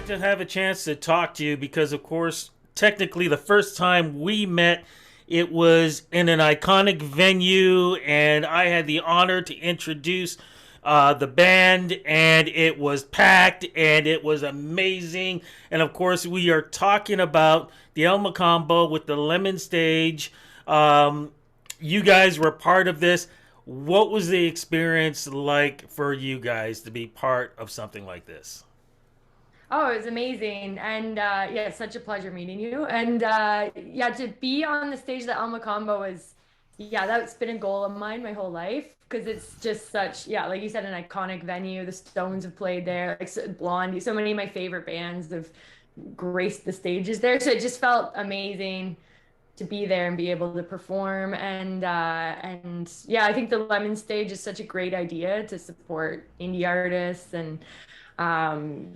great to have a chance to talk to you because, of course, technically the first time we met, it was in an iconic venue, and I had the honor to introduce the band, and it was packed, and it was amazing. And of course, we are talking about the El Mocambo with the Lemmon stage. You guys were part of this. What was the experience like for you guys to be part of something like this? Oh, it was amazing. And yeah, it's such a pleasure meeting you. And yeah, to be on the stage that Alma Combo was, yeah, that's been a goal of mine my whole life because it's just such, yeah, like you said, an iconic venue. The Stones have played there, like Blondie, so many of my favorite bands have graced the stages there. So it just felt amazing to be there and be able to perform. And yeah, I think the Lemon stage is such a great idea to support indie artists and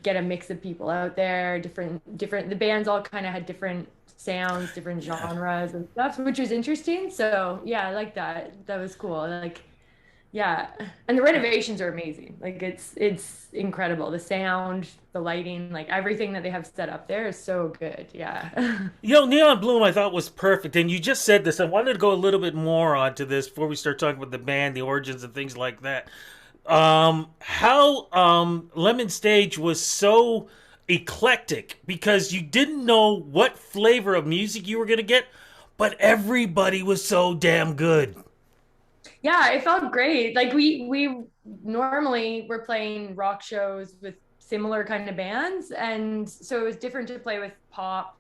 get a mix of people out there, different, the bands all kind of had different sounds, different genres and stuff, which was interesting. So yeah, I like that. That was cool. Like, yeah. And the renovations are amazing. Like it's incredible. The sound, the lighting, like everything that they have set up there is so good. Yeah. You know, Neon Bloom I thought was perfect, and you just said this. I wanted to go a little bit more onto this before we start talking about the band, the origins, and things like that. How Lemon Stage was so eclectic because you didn't know what flavor of music you were going to get, but everybody was so damn good. Yeah, it felt great. Like we normally were playing rock shows with similar kind of bands, and so it was different to play with pop,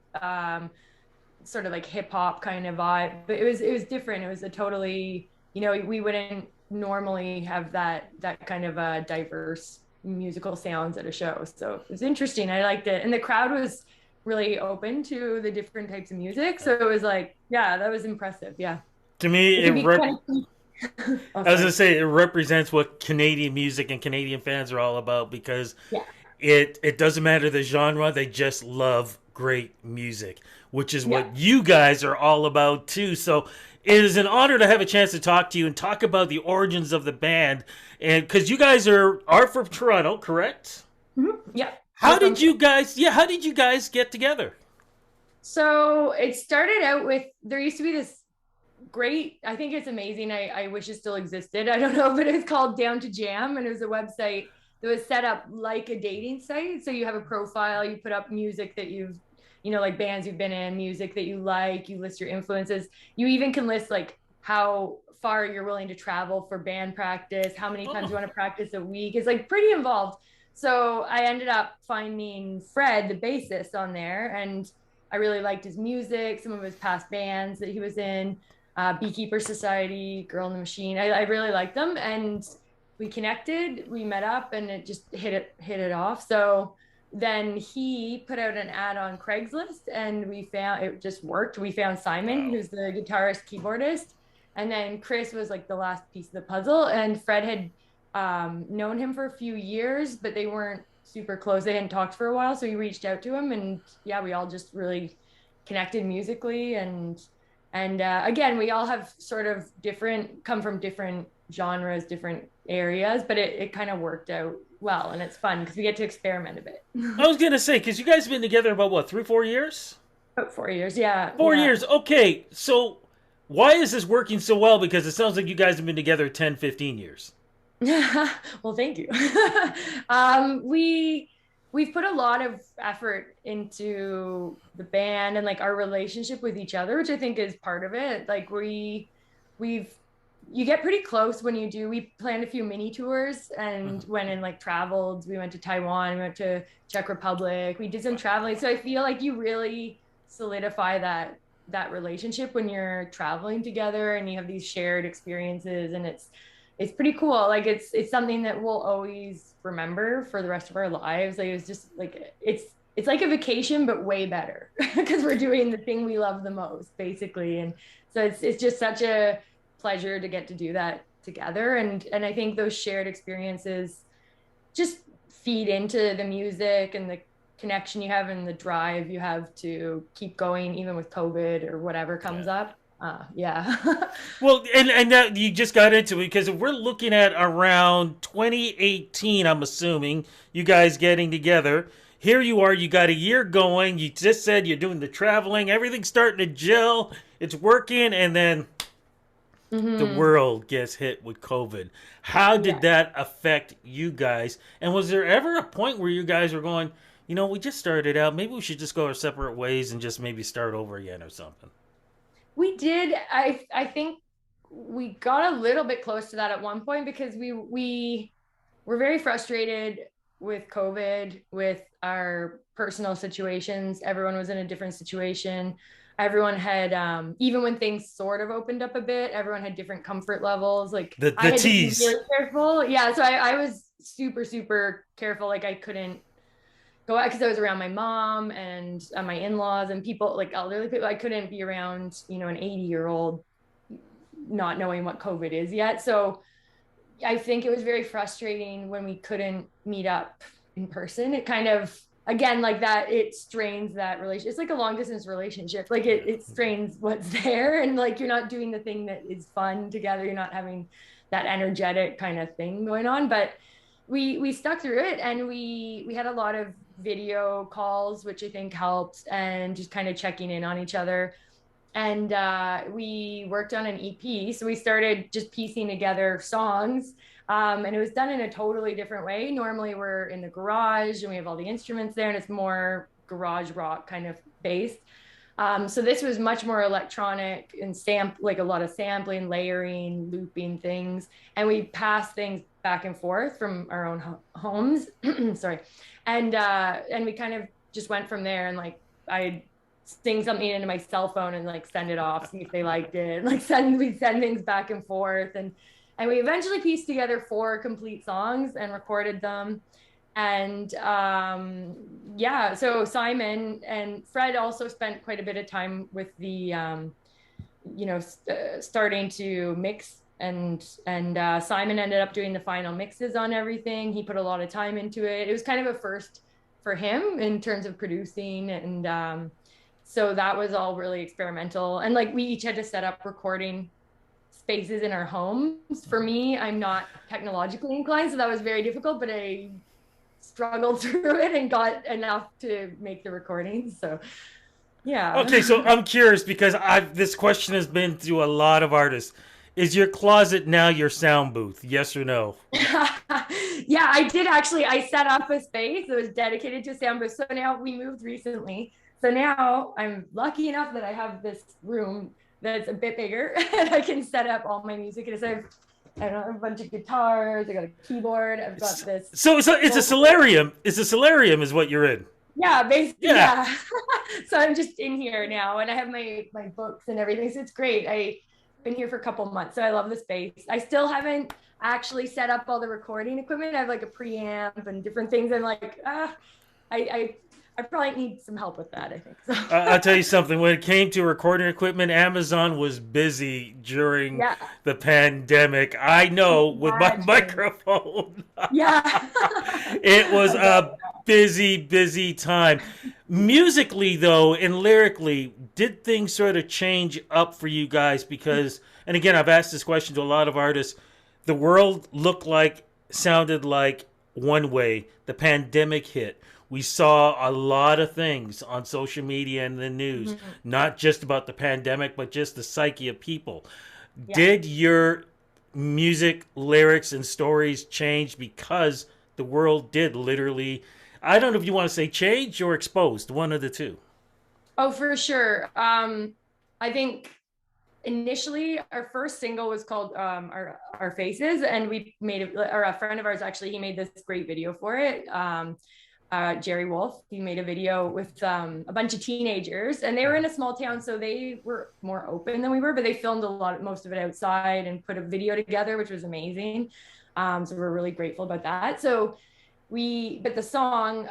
sort of like hip hop kind of vibe. But it was different. It was a totally, we wouldn't normally have that kind of a diverse musical sounds at a show. So it was interesting. I liked it, and the crowd was really open to the different types of music. So it was like, yeah, that was impressive. Yeah, To me, it can be kind of. Oh, I was gonna sorry. say it represents what Canadian music and Canadian fans are all about because Yeah. it doesn't matter the genre; they just love great music, which is Yeah. what you guys are all about too. So it is an honor to have a chance to talk to you and talk about the origins of the band, and because you guys are from Toronto, correct? Yeah. How We're from did you Toronto. guys? Yeah, how did you guys get together? So it started out with there used to be this great, I think it's amazing. I wish it still existed. I don't know, but it's called Down to Jam. And it was a website that was set up like a dating site. So you have a profile, you put up music that like bands you've been in, music that you like, you list your influences. You even can list like how far you're willing to travel for band practice, how many times you Oh, want to practice a week. It's like pretty involved. So I ended up finding Fred, the bassist, on there, and I really liked his music, some of his past bands that he was in, Beekeeper Society, Girl in the Machine. I really liked them, and we connected. We met up, and it just hit it off. So then he put out an ad on Craigslist, and we found it just worked. We found Simon, wow. who's the guitarist keyboardist, and then Chris was like the last piece of the puzzle. And Fred had known him for a few years, but they weren't super close. They hadn't talked for a while, so he reached out to him, and yeah, we all just really connected musically. And again, we all have sort of come from different genres, different areas, but it kind of worked out well, and it's fun because we get to experiment a bit. I was gonna say because you guys have been together about what 3 4 years? About 4 years, yeah, 4 years. Okay, so why is this working so well? Because it sounds like you guys have been together 10, 15 years. yeah. Well, thank you. We've put a lot of effort into the band and like our relationship with each other, which I think is part of it. Like we've you get pretty close when you do. We planned a few mini tours and went and like traveled. We went to Taiwan, we went to Czech Republic, we did some traveling. So I feel like you really solidify that relationship when you're traveling together and you have these shared experiences, and it's pretty cool. Like it's something that we'll always remember for the rest of our lives. Like it's just like it's like a vacation but way better because we're doing the thing we love the most basically. And so it's just such a pleasure to get to do that together. And I think those shared experiences just feed into the music and the connection you have and the drive you have to keep going even with COVID or whatever Yeah. comes up. Yeah. Well, and that you just got into it because if we're looking at around 2018, I'm assuming you guys getting together. here you are, you got a year going. You just said you're doing the traveling, everything's starting to gel, it's working, and then the Hmm. world gets hit with COVID. How Yeah. did that affect you guys? And was there ever a point where you guys were going, we just started out, maybe we should just go our separate ways and just maybe start over again or something? We did. I think we got a little bit close to that at one point because we were very frustrated with COVID, with our personal situations. Everyone was in a different situation. Everyone had, even when things sort of opened up a bit, everyone had different comfort levels. Like The I the had to be tease. really careful. Yeah, so I was super, super careful. Like I couldn't go out because I was around my mom and my in-laws and people like elderly people. I couldn't be around, an 80-year-old not knowing what COVID is yet. So I think it was very frustrating when we couldn't meet up in person. It kind of, again, like that, it strains that relationship. It's like a long distance relationship. Like it strains what's there. And like you're not doing the thing that is fun together. You're not having that energetic kind of thing going on. But we stuck through it, and we had a lot of video calls, which I think helped, and just kind of checking in on each other. And we worked on an EP. So we started just piecing together songs. And it was done in a totally different way. Normally, we're in the garage and we have all the instruments there, and it's more garage rock kind of based. So this was much more electronic and like a lot of sampling, layering, looping things, and we passed things back and forth from our own homes. Sorry, and we kind of just went from there. And like I sing something into my cell phone and like send it off, see if they liked it. Like we send things back and forth, and we eventually pieced together 4 complete songs and recorded them. And yeah, so Simon and Fred also spent quite a bit of time with the starting to mix, and Simon ended up doing the final mixes on everything. He put a lot of time into it. It was kind of a first for him in terms of producing, and so that was all really experimental. And like we each had to set up recording spaces in our homes. For me, I'm not technologically inclined, so that was very difficult, but I struggled through it and got enough to make the recordings. So Okay, yeah. so I'm curious because I've this question has been to a lot of artists. Is your closet now your sound booth? Yes or no? Yeah, I did actually. I set up a space that was dedicated to sound booth. So now we moved recently. So now I'm lucky enough that I have this room that's a bit bigger and I can set up all my music. And so I don't know, a bunch of guitars. I got a keyboard. I've got this So it's a vocal. solarium. It's a solarium, is what you're in. Yeah, basically, Yeah. yeah. So I'm just in here now, and I have my books and everything. So it's great. I've been here for a couple months, so I love the space. I still haven't actually set up all the recording equipment. I have like a preamp and different things. I'm like, I I I probably need some help with that. I think so. I'll tell you something. When it came to recording equipment, Amazon was busy during Yeah, the pandemic. I know with my imagine. microphone. Yeah, It was I bet. a busy, busy time. Musically, though, and lyrically, did things sort of change up for you guys? Because, and again, I've asked this question to a lot of artists. The world looked like, sounded like one way. The pandemic hit. We saw a lot of things on social media and the news, Mhm. not just about the pandemic, but just the psyche of people. Yeah. Did your music, lyrics, and stories change because the world did literally, I don't know if you want to say change or exposed, one of the two. Oh, for sure. I think initially our first single was called our faces, and we made it, or a friend of ours actually, he made this great video for it. Jerry Wolf, he made a video with a bunch of teenagers, and they were in a small town, so they were more open than we were, but they filmed most of it outside and put a video together, which was amazing. So we're really grateful about that. So but the song,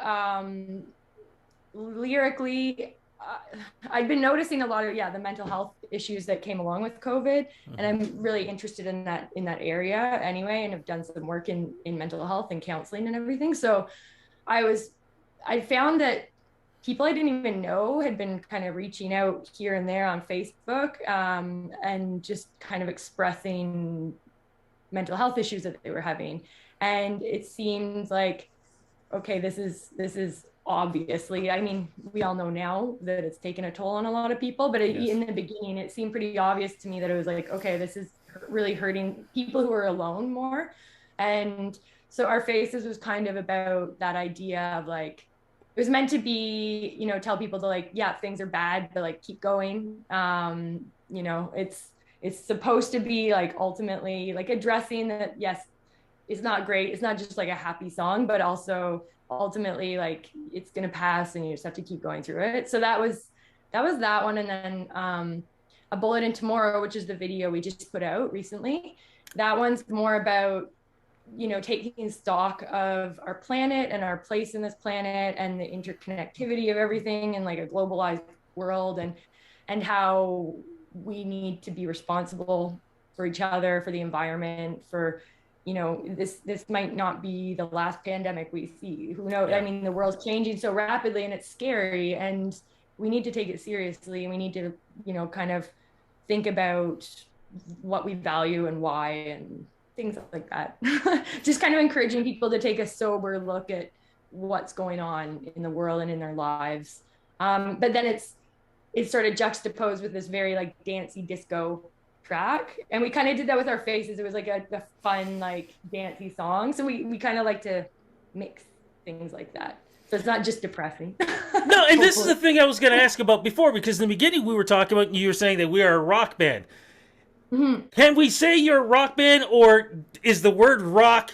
lyrically, I've been noticing a lot of, yeah, the mental health issues that came along with COVID, and I'm really interested in that area anyway, and have done some work in mental health and counseling and everything. So I was I found that people I didn't even know had been kind of reaching out here and there on Facebook, and just kind of expressing mental health issues that they were having. And it seems like, okay, this is obviously. I mean, we all know now that it's taken a toll on a lot of people, but Yes. in the beginning, it seemed pretty obvious to me that it was like, okay, this is really hurting people who are alone more. And so our faces was kind of about that idea of like, it was meant to be, tell people to like, yeah, things are bad, but like keep going. It's supposed to be like ultimately like addressing that, yes, it's not great. It's not just like a happy song, but also ultimately like it's gonna pass and you just have to keep going through it. So that was that one. And then A Bullet in Tomorrow, which is the video we just put out recently. That one's more about taking stock of our planet and our place in this planet and the interconnectivity of everything in like a globalized world, and how we need to be responsible for each other, for the environment, for this might not be the last pandemic we see. Who knows? I Yeah. mean, the world's changing so rapidly and it's scary, and we need to take it seriously, and we need to kind of think about what we value and why, and things like that. Just kind of encouraging people to take a sober look at what's going on in the world and in their lives. But then it's sort of juxtaposed with this very like dancey disco track, and we kind of did that with our faces. It was like a fun like dancey song, so we kind of like to mix things like that, so it's not just depressing. No, and this is Hopefully. the thing I was going to ask about before, because in the beginning we were talking about, you were saying that we are a rock band. Mhm. Can we say you're a rock band, or is the word rock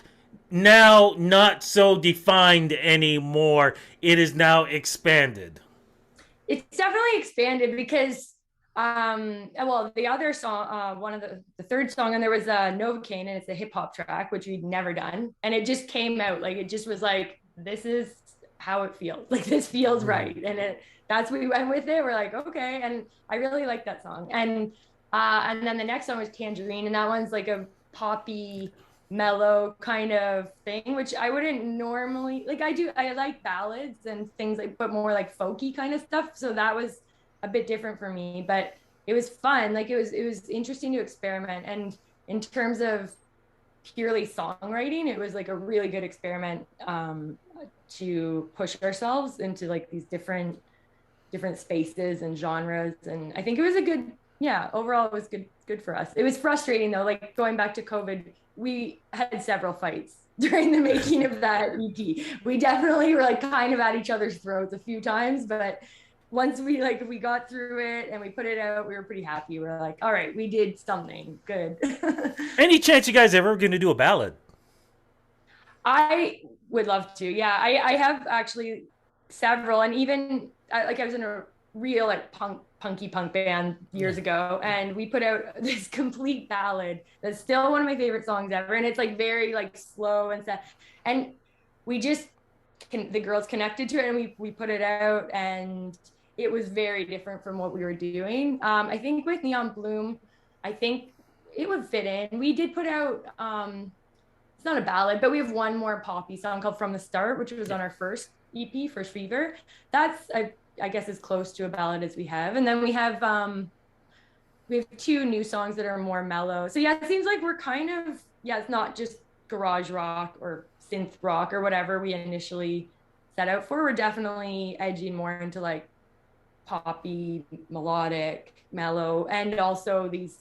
now not so defined anymore? It is now expanded. It's definitely expanded because well, the other song, one of the third song, and there was a Novocaine, and it's a hip hop track which we'd never done, and it just came out like, it just was like, this is how it feels, like this feels right, and that's what we went with it. We're like, okay, and I really like that song. And then the next song was Tangerine, and that one's like a poppy mellow kind of thing, which I wouldn't normally like. I like ballads and things like, but more like folky kind of stuff. So that was a bit different for me, but it was fun. Like it was interesting to experiment. And in terms of purely songwriting, it was like a really good experiment to push ourselves into like these different spaces and genres. And I think it was a good, yeah, overall it was good for us. It was frustrating though, like going back to COVID, we had several fights during the making of that EP. We definitely were like kind of at each other's throats a few times, but once we got through it and we put it out, we were pretty happy. We are like, all right, we did something good. Any chance you guys ever going to do a ballad? I would love to. Yeah, I have actually several, and even like I was in a real like punky punk band years ago, and we put out this complete ballad that's still one of my favorite songs ever, and it's like very like slow and stuff, and we just the girls connected to it, and we put it out, and it was very different from what we were doing. I think with Neon Bloom, I think it would fit in. We did put out it's not a ballad, but we have one more poppy song called From the Start, which was Yeah. on our first EP, First Fever. That's I guess as close to a ballad as we have. And then we have two new songs that are more mellow. So yeah, it seems like we're kind of, yeah, it's not just garage rock or synth rock or whatever we initially set out for. We're definitely edging more into like poppy, melodic, mellow, and also these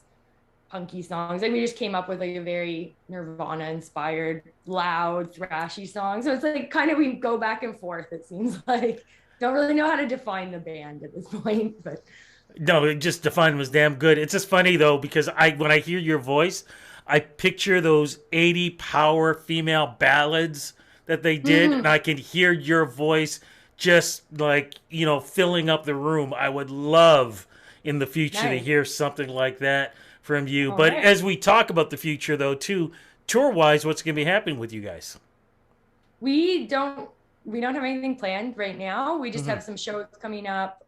punky songs. Like we just came up with like a very Nirvana inspired, loud, thrashy song. So it's like kind of we go back and forth, it seems like. Don't really know how to define the band at this point, but No, it just Define was damn good. It's just funny though, because I when I hear your voice, I picture those 80 power female ballads that they did, and mm-hmm. I can hear your voice just like, filling up the room. I would love in the future to Nice. hear something like that from you. All But right. as we talk about the future though, too, tour wise, what's going to be happening with you guys? We don't we don't have anything planned right now. We just Hmm. have some shows coming up.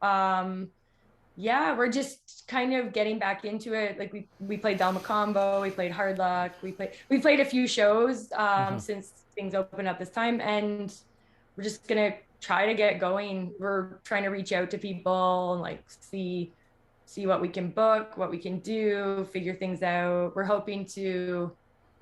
Yeah, we're just kind of getting back into it. Like we played Mocambo, we played Hard Luck, we played a few shows Hmm. since things opened up this time, and we're just gonna try to get going. We're trying to reach out to people and like see what we can book, what we can do, figure things out. We're hoping to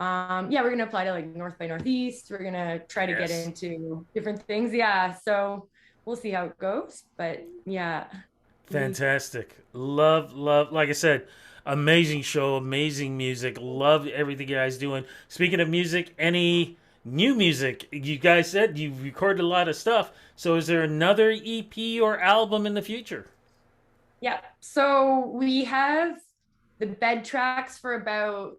yeah, we're gonna apply to like North by Northeast. We're gonna try to get Yes. into different things. Yeah. So we'll see how it goes. But yeah, we Fantastic. Love, love, like I said, amazing show, amazing music. Love everything you guys doing. Speaking of music, any new music? You guys said you recorded a lot of stuff. So is there another EP or album in the future? yeah. So we have the bed tracks for about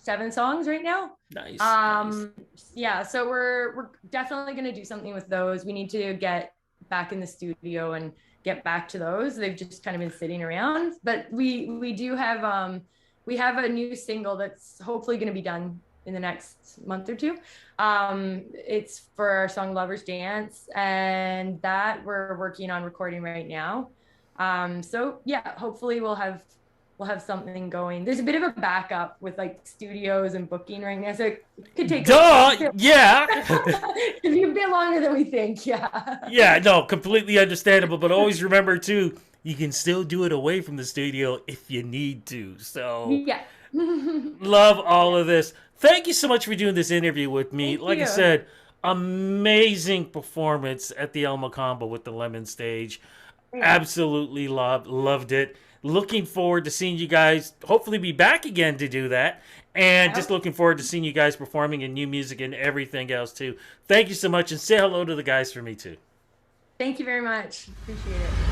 7 songs right now. Nice, nice. Um, yeah, so we're definitely gonna do something with those. We need to get back in the studio and get back to those. They've just kind of been sitting around, but we do have we have a new single that's hopefully gonna be done in the next month or two. It's for our song Lovers Dance, and that we're working on recording right now. So yeah, hopefully we'll have something going. There's a bit of a backup with like studios and booking right now, so it could take Duh, yeah. it'd be a bit longer than we think. Yeah. Yeah, no, completely understandable. But always remember, too, you can still do it away from the studio if you need to. So, Yeah. love all of this. Thank you so much for doing this interview with me. Thank Like I you. said, amazing performance at the El Mocambo with the Lemmon stage. Thanks. Absolutely loved it. Looking forward to seeing you guys hopefully be back again to do that. And I just hope. looking forward to seeing you guys performing in new music and everything else too. Thank you so much and say hello to the guys for me too. Thank you very much. Appreciate it.